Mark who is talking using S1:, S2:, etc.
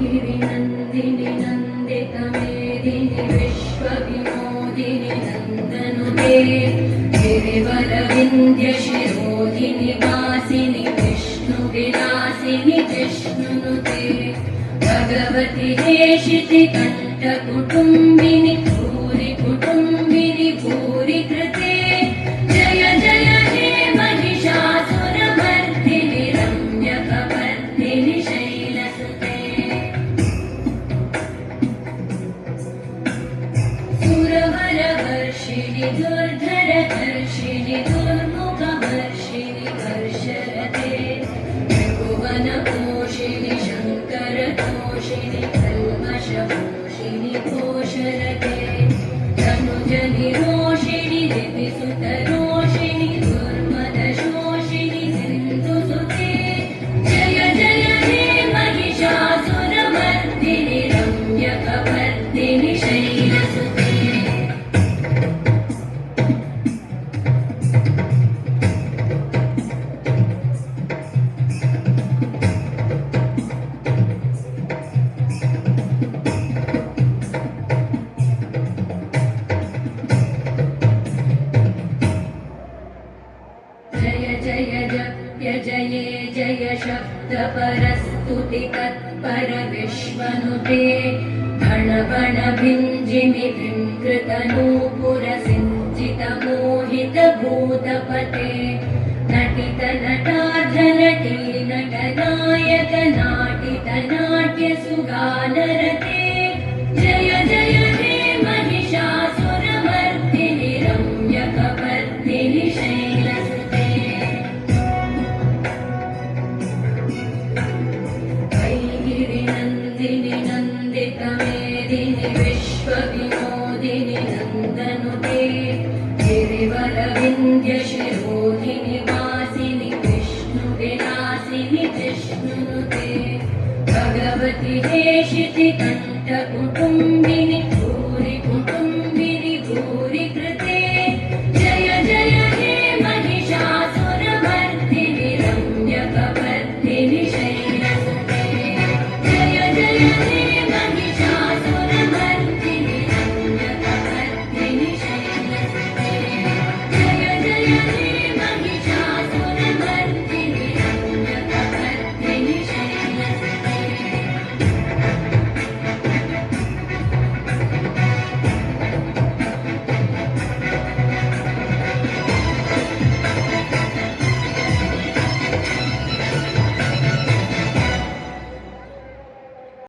S1: गिरिनन्दिनि नन्दितमेदिनि विश्वविनोदिनि नन्दनुते गिरिवरविन्द्यशिरोधिनि वासिनि विष्णुविलासिनि जिष्णुनुते भगवति हेशिति कण्ठकुटुम्बिनि भूरि कुटुम्बिनि भूरि कृते जय जय हे महिषासुरमर्दिनि रम्यकपर्दिनि शैलसुते सुरवरवर्षिणि दुर्धरधर्षिणि दुर्मुखवर्षिणि वर्षरते त्रिभुवनपोषिणि शङ्करतोषिणि कल्मषपोषिणि घोषरते तनुजनिरोषिणि दिविसुतरोषिणि दुर्मदशोषिणि सिन्धुसुते जय जय हे महिषासुरमर्दिनि रम्यकपर्दिनि शैलसुते जय जय जप्य जये जय शब्दपरस्तुतिकत्पर विश्वनुते गणगण भिञ्जिमि विकृतनूपुरसिञ्चितमोहितभूतपते नटितनटार्धनटी नटनायक नाटितनाट्यसुगानरते जय जय हे महिषासुरमर्दिनि रम्यकपर्दिनि शैलसुते गिरिनन्दिनि नन्दितमेदिनि विश्वविनोदिनि नन्दनुते गिरिवरविन्द्यशिरोधिनि वासिनि विष्णुविलासिनि जिष्णुनुते भगवति हेशिति